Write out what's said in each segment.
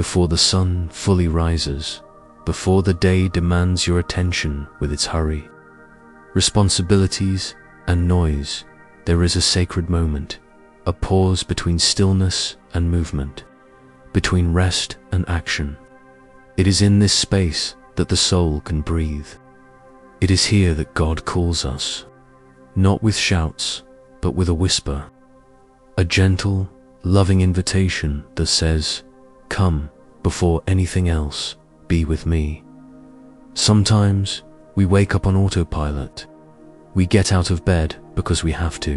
before the sun fully rises, before the day demands your attention with its hurry, responsibilities and noise, there is a sacred moment, a pause between stillness and movement, between rest and action. It is in this space that the soul can breathe. It is here that God calls us, not with shouts, but with a whisper, a gentle, loving invitation that says, "Come, before anything else, be with me." Sometimes we wake up on autopilot. We get out of bed because we have to.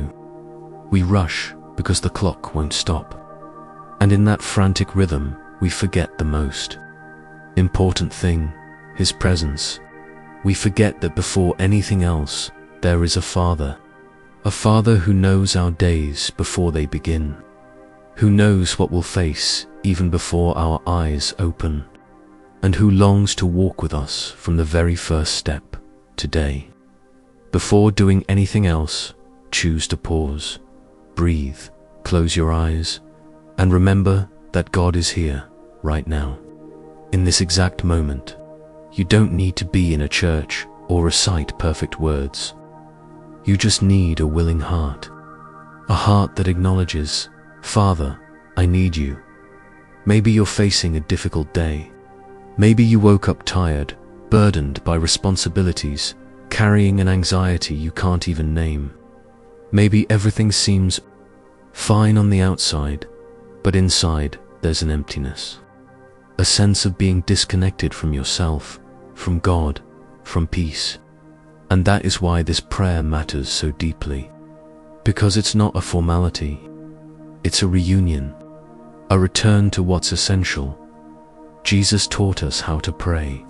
We rush because the clock won't stop. And in that frantic rhythm, we forget the most important thing, His presence. We forget that before anything else, there is a Father who knows our days before they begin, who knows what we'll face even before our eyes open, and who longs to walk with us from the very first step, today. Before doing anything else, choose to pause, breathe, close your eyes, and remember that God is here, right now, in this exact moment. You don't need to be in a church or recite perfect words. You just need a willing heart, a heart that acknowledges, "Father, I need you." Maybe you're facing a difficult day. Maybe you woke up tired, burdened by responsibilities, carrying an anxiety you can't even name. Maybe everything seems fine on the outside, but inside there's an emptiness, a sense of being disconnected from yourself, from God, from peace. And that is why this prayer matters so deeply, because it's not a formality, it's a reunion, a return to what's essential. Jesus taught us how to pray,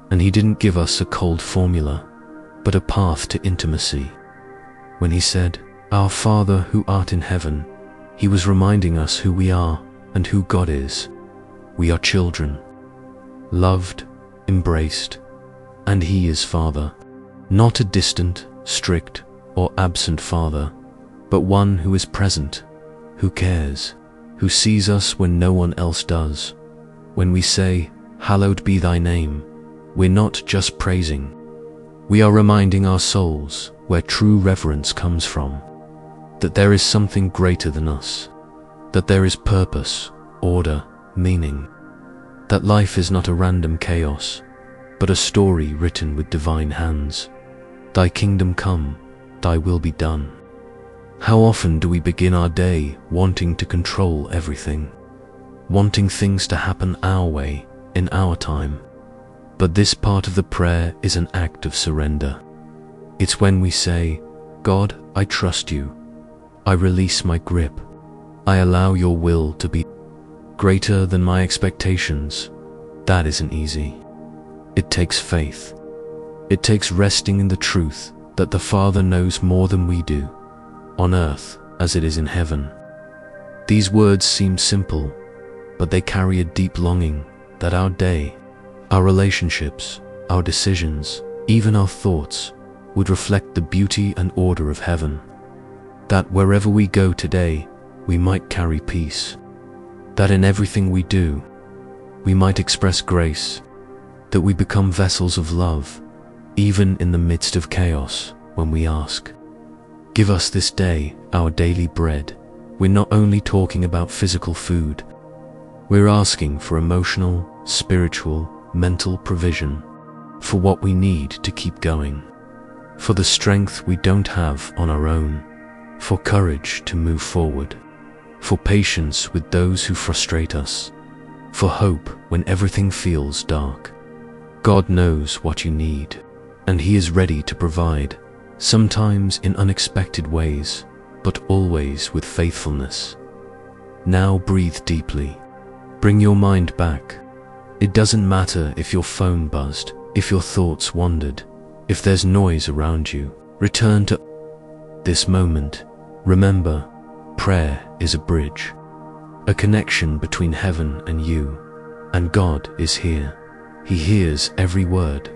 and He didn't give us a cold formula, but a path to intimacy. When He said, "Our Father who art in heaven," He was reminding us who we are and who God is. We are children, loved, embraced, and He is Father, not a distant, strict, or absent Father, but one who is present, who cares, who sees us when no one else does. When we say, "Hallowed be thy name," we're not just praising. We are reminding our souls where true reverence comes from, that there is something greater than us, that there is purpose, order, meaning, that life is not a random chaos, but a story written with divine hands. Thy kingdom come, thy will be done. How often do we begin our day wanting to control everything, wanting things to happen our way, in our time? But this part of the prayer is an act of surrender. It's when we say, "God, I trust you. I release my grip. I allow your will to be greater than my expectations." That isn't easy. It takes faith. It takes resting in the truth that the Father knows more than we do, on earth as it is in heaven. These words seem simple, but they carry a deep longing that our day, our relationships, our decisions, even our thoughts, would reflect the beauty and order of heaven. That wherever we go today, we might carry peace. That in everything we do, we might express grace. That we become vessels of love, even in the midst of chaos, when we ask, "Give us this day our daily bread." We're not only talking about physical food. We're asking for emotional, spiritual, mental provision, for what we need to keep going, for the strength we don't have on our own, for courage to move forward, for patience with those who frustrate us, for hope when everything feels dark. God knows what you need, and He is ready to provide, sometimes in unexpected ways, but always with faithfulness. Now breathe deeply. Bring your mind back. It doesn't matter if your phone buzzed, if your thoughts wandered, if there's noise around you. Return to this moment. Remember, prayer is a bridge, a connection between heaven and you, and God is here. He hears every word,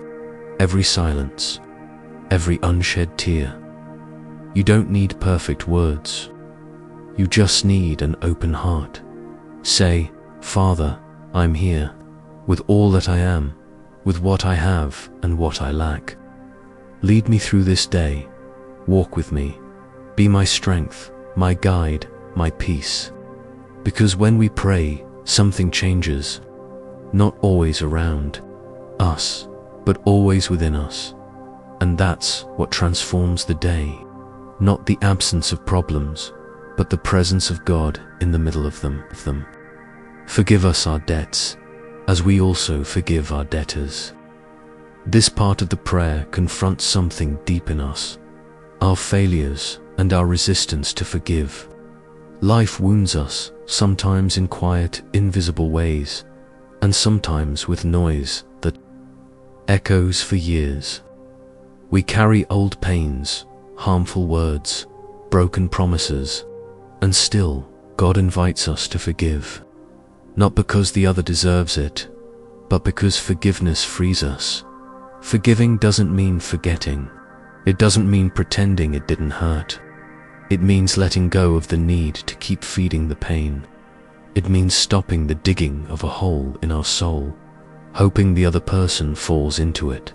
every silence, every unshed tear. You don't need perfect words. You just need an open heart. Say, "Father, I'm here, with all that I am, with what I have and what I lack. Lead me through this day, walk with me, be my strength, my guide, my peace. Because when we pray, something changes, not always around us, but always within us. And that's what transforms the day, not the absence of problems, but the presence of God in the middle of them. Forgive us our debts, as we also forgive our debtors. This part of the prayer confronts something deep in us, our failures and our resistance to forgive. Life wounds us, sometimes in quiet, invisible ways, and sometimes with noise that echoes for years. We carry old pains, harmful words, broken promises, and still God invites us to forgive. Not because the other deserves it, but because forgiveness frees us. Forgiving doesn't mean forgetting. It doesn't mean pretending it didn't hurt. It means letting go of the need to keep feeding the pain. It means stopping the digging of a hole in our soul, hoping the other person falls into it.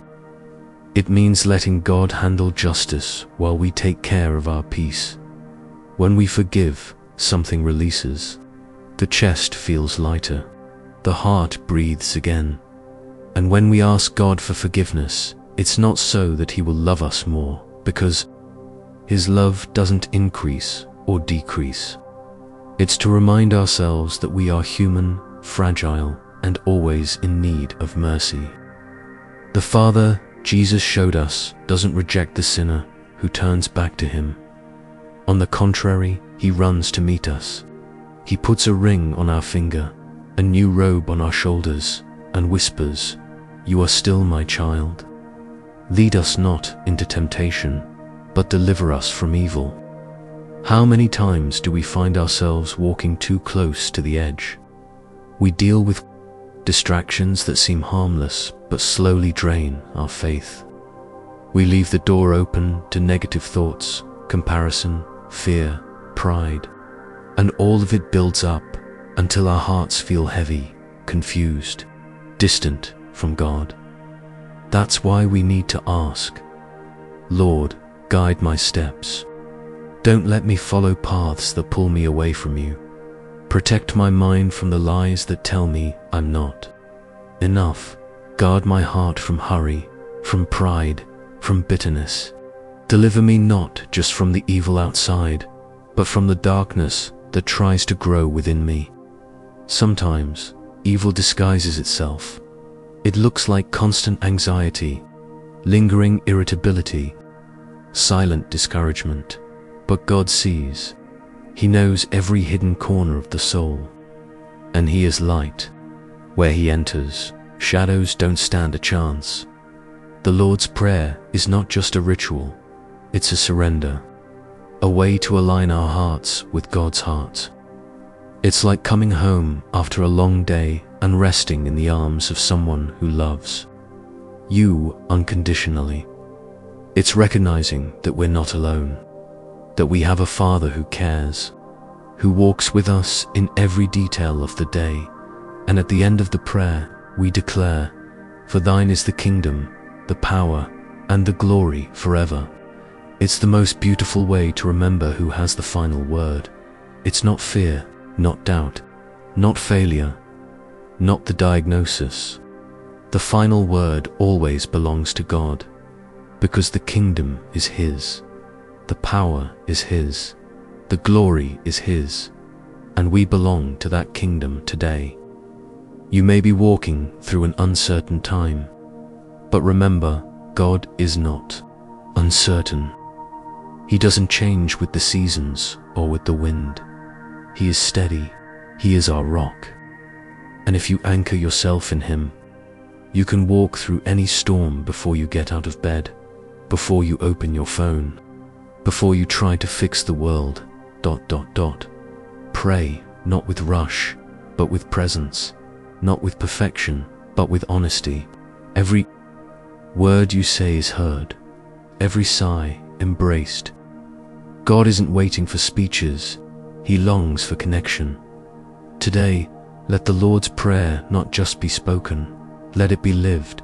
It means letting God handle justice while we take care of our peace. When we forgive, something releases. The chest feels lighter. The heart breathes again. And when we ask God for forgiveness, it's not so that He will love us more, because His love doesn't increase or decrease. It's to remind ourselves that we are human, fragile, and always in need of mercy. The Father Jesus showed us doesn't reject the sinner who turns back to Him. On the contrary, He runs to meet us. He puts a ring on our finger, a new robe on our shoulders, and whispers, "You are still my child. Lead us not into temptation, but deliver us from evil." How many times do we find ourselves walking too close to the edge? We deal with distractions that seem harmless but slowly drain our faith. We leave the door open to negative thoughts, comparison, fear, pride, and all of it builds up until our hearts feel heavy, confused, distant from God. That's why we need to ask, "Lord, guide my steps. Don't let me follow paths that pull me away from you. Protect my mind from the lies that tell me I'm not enough. Guard my heart from hurry, from pride, from bitterness. Deliver me not just from the evil outside, but from the darkness that tries to grow within me." Sometimes, evil disguises itself. It looks like constant anxiety, lingering irritability, silent discouragement. But God sees. He knows every hidden corner of the soul. And He is light. Where He enters, shadows don't stand a chance. The Lord's Prayer is not just a ritual, it's a surrender, a way to align our hearts with God's heart. It's like coming home after a long day and resting in the arms of someone who loves you unconditionally. It's recognizing that we're not alone, that we have a Father who cares, who walks with us in every detail of the day. And at the end of the prayer, we declare, "For thine is the kingdom, the power, and the glory forever." It's the most beautiful way to remember who has the final word. It's not fear, not doubt, not failure, not the diagnosis. The final word always belongs to God, because the kingdom is His, the power is His, the glory is His, and we belong to that kingdom today. You may be walking through an uncertain time, but remember, God is not uncertain. He doesn't change with the seasons or with the wind. He is steady. He is our rock. And if you anchor yourself in Him, you can walk through any storm before you get out of bed, before you open your phone, before you try to fix the world. Pray, not with rush, but with presence, not with perfection, but with honesty. Every word you say is heard, every sigh embraced. God isn't waiting for speeches, He longs for connection. Today, Let the Lord's Prayer not just be spoken, let it be lived.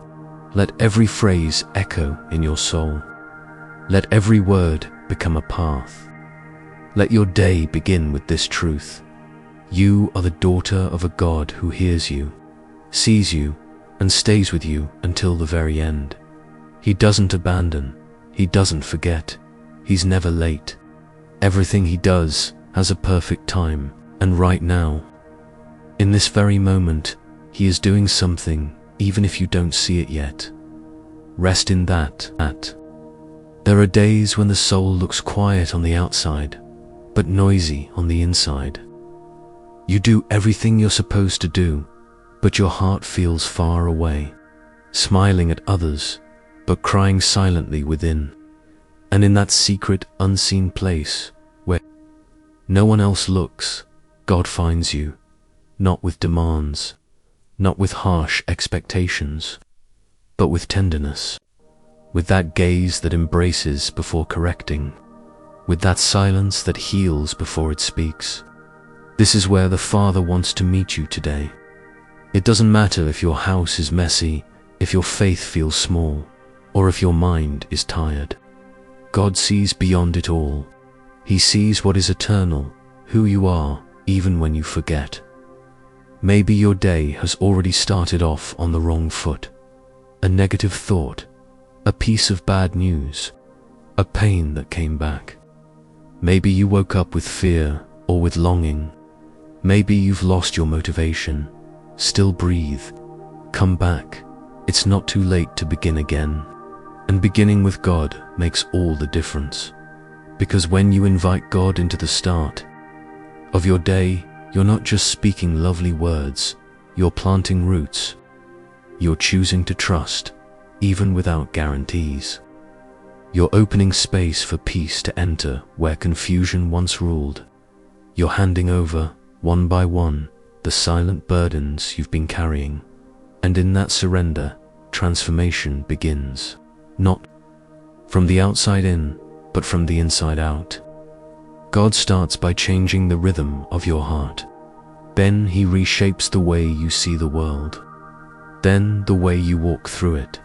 Let every phrase echo in your soul. Let every word become a path. Let your day begin with this truth. You are the daughter of a God who hears you, sees you, and stays with you until the very end. He doesn't abandon. He doesn't forget. He's never late. Everything he does has a perfect time, and right now, in this very moment, he is doing something even if you don't see it yet. Rest in that. There are days when the soul looks quiet on the outside, but noisy on the inside. You do everything you're supposed to do, but your heart feels far away, smiling at others, but crying silently within. And in that secret, unseen place where no one else looks, God finds you, not with demands, not with harsh expectations, but with tenderness, with that gaze that embraces before correcting, with that silence that heals before it speaks. This is where the Father wants to meet you today. It doesn't matter if your house is messy, if your faith feels small, or if your mind is tired. God sees beyond it all. He sees what is eternal, who you are, even when you forget. Maybe your day has already started off on the wrong foot. A negative thought, a piece of bad news, a pain that came back. Maybe you woke up with fear or with longing. Maybe you've lost your motivation. Still breathe. Come back. It's not too late to begin again. And beginning with God makes all the difference. Because when you invite God into the start of your day, you're not just speaking lovely words, you're planting roots. You're choosing to trust, even without guarantees. You're opening space for peace to enter where confusion once ruled. You're handing over, one by one, the silent burdens you've been carrying. And in that surrender, transformation begins. Not from the outside in, but from the inside out. God starts by changing the rhythm of your heart. Then he reshapes the way you see the world. Then the way you walk through it.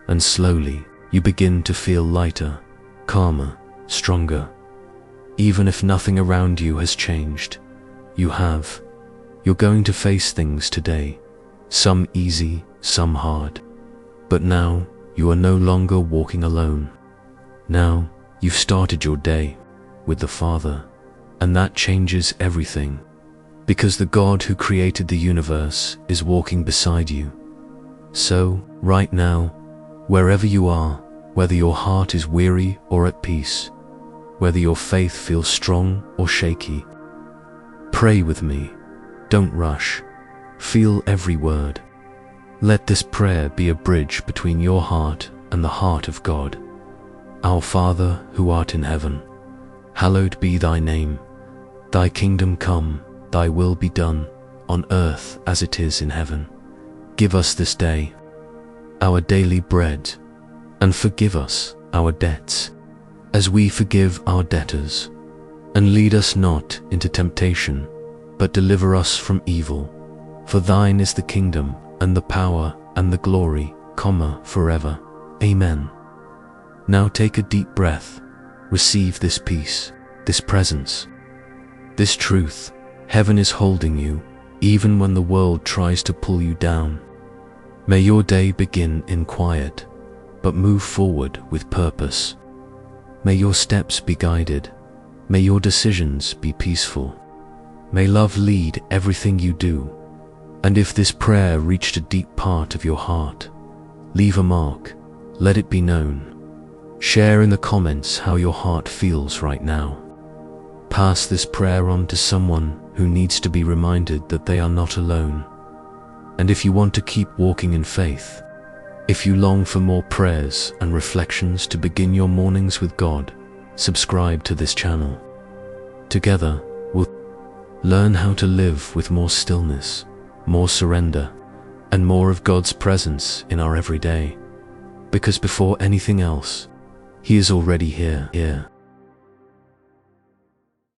And slowly, you begin to feel lighter, calmer, stronger. Even if nothing around you has changed, you have. You're going to face things today, some easy, some hard. But now, you are no longer walking alone. Now, you've started your day with the Father, and that changes everything, because the God who created the universe is walking beside you. So, right now, wherever you are, whether your heart is weary or at peace, whether your faith feels strong or shaky, pray with me. Don't rush. Feel every word. Let this prayer be a bridge between your heart and the heart of God. Our Father, who art in heaven, hallowed be thy name. Thy kingdom come, thy will be done, on earth as it is in heaven. Give us this day our daily bread, and forgive us our debts, as we forgive our debtors. And lead us not into temptation, but deliver us from evil. For thine is the kingdom, and the power, and the glory, forever. Amen. Now take a deep breath. Receive this peace, this presence, this truth. Heaven is holding you, even when the world tries to pull you down. May your day begin in quiet, but move forward with purpose. May your steps be guided. May your decisions be peaceful. May love lead everything you do. And if this prayer reached a deep part of your heart, leave a mark. Let it be known. Share in the comments how your heart feels right now. Pass this prayer on to someone who needs to be reminded that they are not alone. And if you want to keep walking in faith, if you long for more prayers and reflections to begin your mornings with God, subscribe to this channel. Together, we'll learn how to live with more stillness, more surrender, and more of God's presence in our everyday. Because before anything else, He is already here.